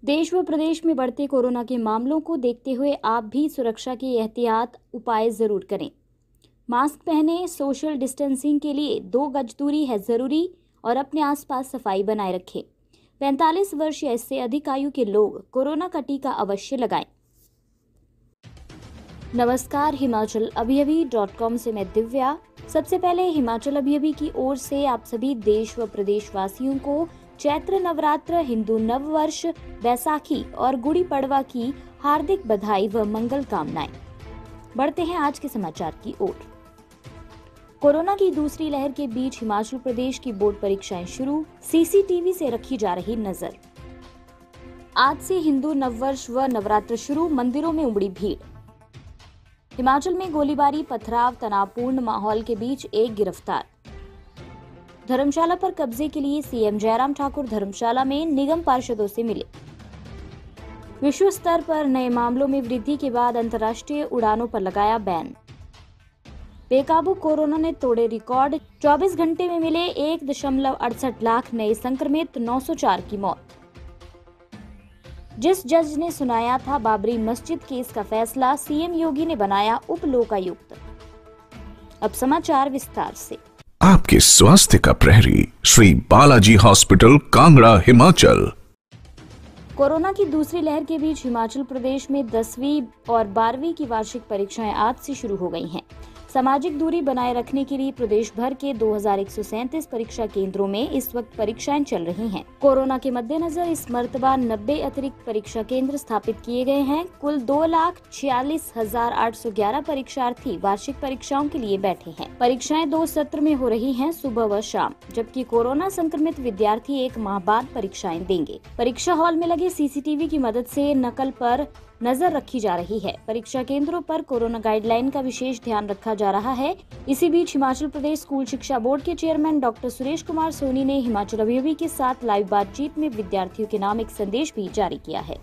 देश व प्रदेश में बढ़ते कोरोना के मामलों को देखते हुए आप भी सुरक्षा के एहतियात उपाय जरूर करें। मास्क पहनें, सोशल डिस्टेंसिंग के लिए 2 गज दूरी है जरूरी और अपने आसपास सफाई बनाए रखें। 45 वर्ष या इससे अधिक आयु के लोग कोरोना का टीका अवश्य लगाएं। नमस्कार, हिमाचल अभी.com से मैं दिव्या। सबसे पहले हिमाचल अभी की ओर से आप सभी देश व प्रदेशवासियों को चैत्र नवरात्र, हिंदू नववर्ष, बैसाखी और गुड़ी पड़वा की हार्दिक बधाई व मंगल कामनाएं। बढ़ते हैं आज के समाचार की ओर। कोरोना की दूसरी लहर के बीच हिमाचल प्रदेश की बोर्ड परीक्षाएं शुरू, सीसीटीवी से रखी जा रही नजर। आज से हिंदू नववर्ष व नवरात्र शुरू, मंदिरों में उमड़ी भीड़। हिमाचल में गोलीबारी, पथराव, तनावपूर्ण माहौल के बीच एक गिरफ्तार। धर्मशाला पर कब्जे के लिए सीएम जयराम ठाकुर धर्मशाला में निगम पार्षदों से मिले। विश्व स्तर पर नए मामलों में वृद्धि के बाद अंतर्राष्ट्रीय उड़ानों पर लगाया बैन। बेकाबू कोरोना ने तोड़े रिकॉर्ड, 24 घंटे में मिले 1.68 लाख नए संक्रमित, 904 की मौत। जिस जज ने सुनाया था बाबरी मस्जिद केस का फैसला, सीएम योगी ने बनाया उप लोकायुक्त। अब समाचार विस्तार से। आपके स्वास्थ्य का प्रहरी श्री बालाजी हॉस्पिटल, कांगड़ा, हिमाचल। कोरोना की दूसरी लहर के बीच हिमाचल प्रदेश में 10वीं और 12वीं की वार्षिक परीक्षाएं आज से शुरू हो गई हैं। सामाजिक दूरी बनाए रखने के लिए प्रदेश भर के 2137 परीक्षा केंद्रों में इस वक्त परीक्षाएं चल रही हैं। कोरोना के मद्देनजर इस मर्तबा 90 अतिरिक्त परीक्षा केंद्र स्थापित किए गए हैं। कुल 2,46,811 परीक्षार्थी वार्षिक परीक्षाओं के लिए बैठे हैं। परीक्षाएं 2 सत्र में हो रही हैं, सुबह व शाम, जबकि कोरोना संक्रमित विद्यार्थी 1 माह बाद परीक्षाएं देंगे। परीक्षा हॉल में लगे सीसीटीवी की मदद से नकल पर नजर रखी जा रही है। परीक्षा केंद्रों पर कोरोना गाइडलाइन का विशेष ध्यान रखा जा रहा है। इसी बीच हिमाचल प्रदेश स्कूल शिक्षा बोर्ड के चेयरमैन डॉक्टर सुरेश कुमार सोनी ने हिमाचल अभी के साथ लाइव बातचीत में विद्यार्थियों के नाम एक संदेश भी जारी किया है।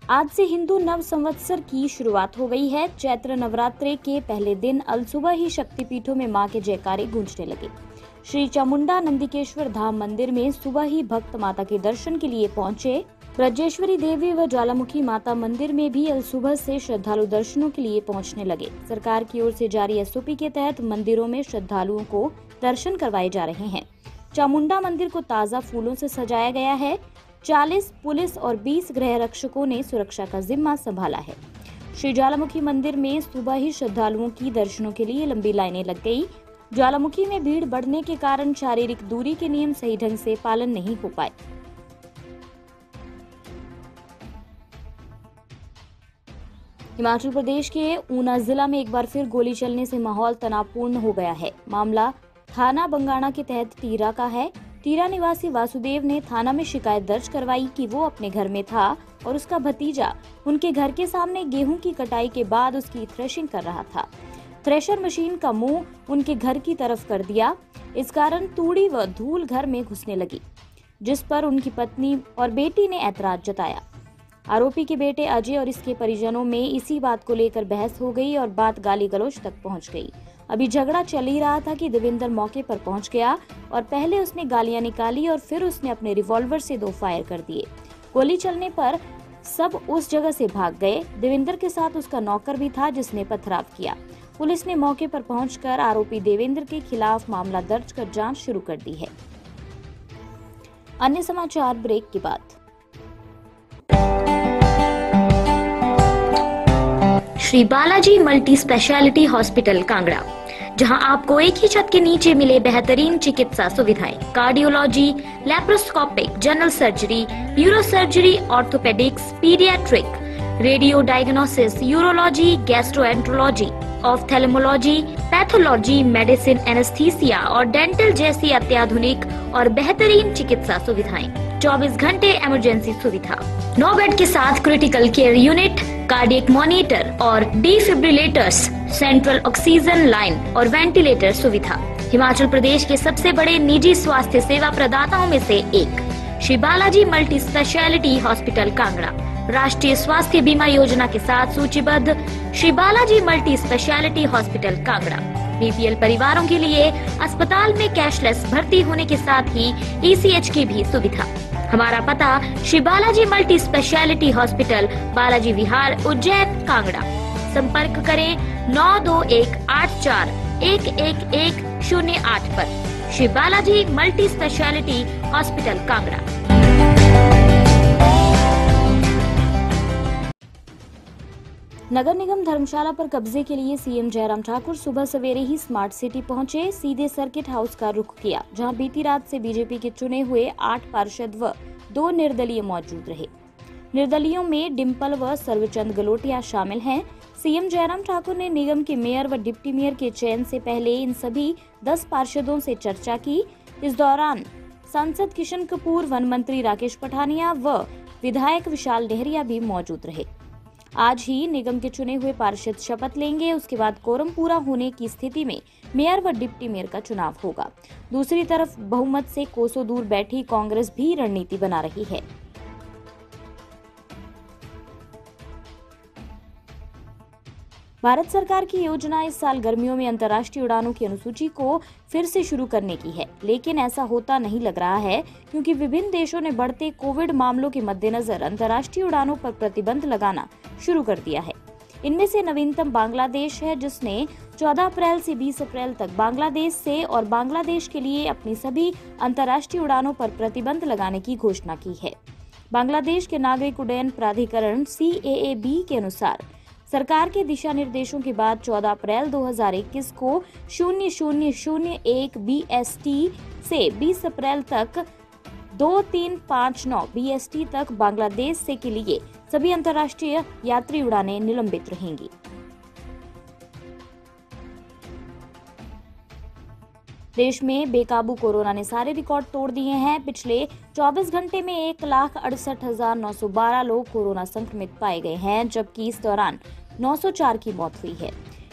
आज से हिंदू नव संवत्सर की शुरुआत हो गई है। चैत्र नवरात्रे के पहले दिन अलसुबह ही शक्तिपीठों में मां के जयकारे गूंजने लगे। श्री चामुंडा नंदिकेश्वर धाम मंदिर में सुबह ही भक्त माता के दर्शन के लिए पहुंचे। ब्रजेश्वरी देवी व ज्वालामुखी माता मंदिर में भी अलसुबह से श्रद्धालु दर्शनों के लिए पहुंचने लगे। सरकार की ओर से जारी एसओपी के तहत मंदिरों में श्रद्धालुओं को दर्शन करवाए जा रहे हैं। चामुंडा मंदिर को ताज़ा फूलों से सजाया गया है। 40 पुलिस और 20 गृह रक्षकों ने सुरक्षा का जिम्मा संभाला है। श्री ज्वालामुखी मंदिर में सुबह ही श्रद्धालुओं की दर्शनों के लिए लंबी लाइनें लग गई। ज्वालामुखी में भीड़ बढ़ने के कारण शारीरिक दूरी के नियम सही ढंग से पालन नहीं हो पाए। हिमाचल प्रदेश के ऊना जिला में एक बार फिर गोली चलने से माहौल तनावपूर्ण हो गया है। मामला थाना बंगाणा के तहत टीरा का है। टीरा निवासी वासुदेव ने थाना में शिकायत दर्ज करवाई कि वो अपने घर में था और उसका भतीजा उनके घर के सामने गेहूं की कटाई के बाद उसकी थ्रेशिंग कर रहा था। थ्रेशर मशीन का मुंह उनके घर की तरफ कर दिया। इस कारण तूड़ी व धूल घर में घुसने लगी, जिस पर उनकी पत्नी और बेटी ने ऐतराज जताया। आरोपी के बेटे अजय और इसके परिजनों में इसी बात को लेकर बहस हो गई और बात गाली गलौज तक पहुंच गई। अभी झगड़ा चल ही रहा था कि देवेंद्र मौके पर पहुंच गया और पहले उसने गालियां निकाली और फिर उसने अपने रिवॉल्वर से 2 फायर कर दिए। गोली चलने पर सब उस जगह से भाग गए। देवेंद्र के साथ उसका नौकर भी था जिसने पथराव किया। पुलिस ने मौके पर पहुंचकर आरोपी देवेंद्र के खिलाफ मामला दर्ज कर जांच शुरू कर दी है। अन्य समाचार ब्रेक के बाद। Shri Balaji multi speciality hospital, Kangra, जहां आपको एक ही छत के नीचे मिले बेहतरीन चिकित्सा सुविधाएं, cardiology, laparoscopic, general surgery, neuro surgery, orthopaedics, paediatric, radio diagnosis, urology, gastroenterology, ophthalmology, pathology, medicine, anaesthesia और डेंटल जैसी अत्याधुनिक और बेहतरीन चिकित्सा सुविधाएं, 24 घंटे इमरजेंसी सुविधा, 9 बेड के साथ critical care unit, cardiac monitor और डिफिब्रिलेटर्स, सेंट्रल ऑक्सीजन लाइन और वेंटिलेटर सुविधा। हिमाचल प्रदेश के सबसे बड़े निजी स्वास्थ्य सेवा प्रदाताओं में से एक Shri Balaji multi speciality hospital, Kangra, राष्ट्रीय स्वास्थ्य बीमा योजना के साथ सूचीबद्ध Shri Balaji multi speciality hospital, Kangra. BPL परिवारों के लिए अस्पताल में कैशलेस भर्ती होने के साथ ही ईसीएच की भी सुविधा। हमारा पता Shri Balaji multi speciality hospital, Balaji Vihar, Ujjain, Kangra. संपर्क करें 9218411108 पर। Shri Balaji multi speciality hospital, Kangra. नगर निगम धर्मशाला पर कब्जे के लिए सीएम जयराम ठाकुर सुबह सवेरे ही स्मार्ट सिटी पहुंचे। सीधे सर्किट हाउस का रुख किया, जहां बीती रात से बीजेपी के चुने हुए 8 पार्षद व 2 निर्दलीय मौजूद रहे। निर्दलीयों में डिम्पल व सर्वचंद गलोटिया शामिल हैं। सीएम जयराम ठाकुर ने निगम के मेयर व डिप्टी मेयर के चयन से पहले इन सभी 10 पार्षदों से चर्चा की। इस दौरान सांसद किशन कपूर, वन मंत्री राकेश पठानिया व विधायक विशाल डेहरिया भी मौजूद रहे। आज ही निगम के चुने हुए पार्षद शपथ लेंगे। उसके बाद कोरम पूरा होने की स्थिति में मेयर व डिप्टी मेयर का चुनाव होगा। दूसरी तरफ बहुमत से कोसों दूर बैठी कांग्रेस भी रणनीति बना रही है। भारत सरकार की योजना इस साल गर्मियों में अंतर्राष्ट्रीय उड़ानों की अनुसूची को फिर से शुरू करने की है, लेकिन ऐसा होता नहीं लग रहा है, क्योंकि विभिन्न देशों ने बढ़ते कोविड मामलों के मद्देनजर अंतर्राष्ट्रीय उड़ानों पर प्रतिबंध लगाना शुरू कर दिया है। इनमें से नवीनतम बांग्लादेश है, जिसने 14 अप्रैल से 20 अप्रैल तक बांग्लादेश से और बांग्लादेश के लिए अपनी सभी अंतर्राष्ट्रीय उड़ानों पर प्रतिबंध लगाने की घोषणा की है। बांग्लादेश के नागरिक उड्डयन प्राधिकरण CAAB के अनुसार सरकार के दिशा निर्देशों के बाद 14 अप्रैल 2021 को 0001 BST से 20 अप्रैल तक 2359 BST तक बांग्लादेश से के लिए सभी अंतर्राष्ट्रीय यात्री उड़ानें निलंबित रहेंगी। देश में बेकाबू कोरोना ने सारे रिकॉर्ड तोड़ दिए हैं। पिछले 24 घंटे में 1,68,912 लोग कोरोना संक्रमित पाए गए हैं, जबकि इस दौरान 904 की मौत हुई है।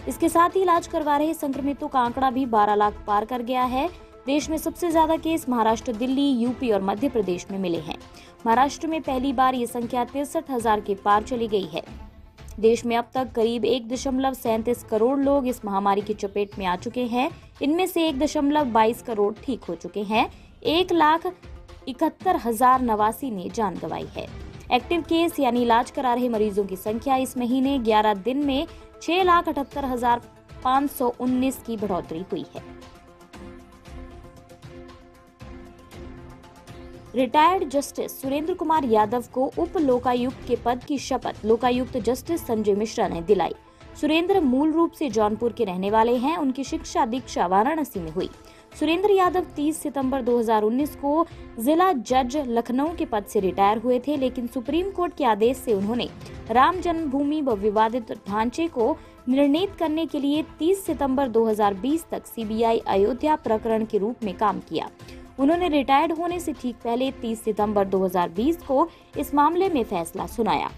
इसके साथ ही इलाज करवा रहे संक्रमितों का आंकड़ा भी 12 लाख पार कर गया है। देश में सबसे ज्यादा केस महाराष्ट्र, दिल्ली, यूपी और मध्य प्रदेश में मिले हैं। महाराष्ट्र में पहली बार ये संख्या 63,000 के पार चली गई है। देश में अब तक करीब 1.37 करोड़ लोग इस महामारी की चपेट में आ चुके हैं। इनमें से 1.22 करोड़ ठीक हो चुके हैं। 1,71,089 ने जान गंवाई है। एक्टिव केस यानी इलाज करा रहे मरीजों की संख्या इस महीने 11 दिन में 6,78,519 की बढ़ोतरी हुई है। रिटायर्ड जस्टिस सुरेंद्र कुमार यादव को उप लोकायुक्त के पद की शपथ लोकायुक्त जस्टिस संजय मिश्रा ने दिलाई। सुरेंद्र मूल रूप से जौनपुर के रहने वाले हैं। उनकी शिक्षा दीक्षा वाराणसी में हुई। सुरेंद्र यादव 30 सितंबर 2019 को जिला जज लखनऊ के पद से रिटायर हुए थे, लेकिन सुप्रीम कोर्ट के आदेश से उन्होंने राम जन्मभूमि व विवादित ढांचे को निर्णीत करने के लिए 30 सितंबर 2020 तक CBI अयोध्या प्रकरण के रूप में काम किया। उन्होंने रिटायर्ड होने से ठीक पहले 30 सितंबर 2020 को इस मामले में फैसला सुनाया।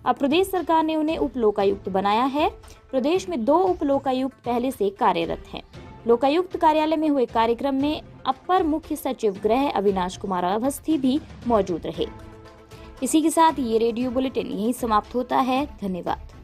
अब प्रदेश सरकार ने उन्हें उप लोकायुक्त बनाया है। प्रदेश में 2 उप लोकायुक्त पहले से कार्यरत हैं। लोकायुक्त कार्यालय में हुए कार्यक्रम में अपर मुख्य सचिव गृह अविनाश कुमार अवस्थी भी मौजूद रहे। इसी के साथ ये रेडियो बुलेटिन यहीं समाप्त होता है। धन्यवाद।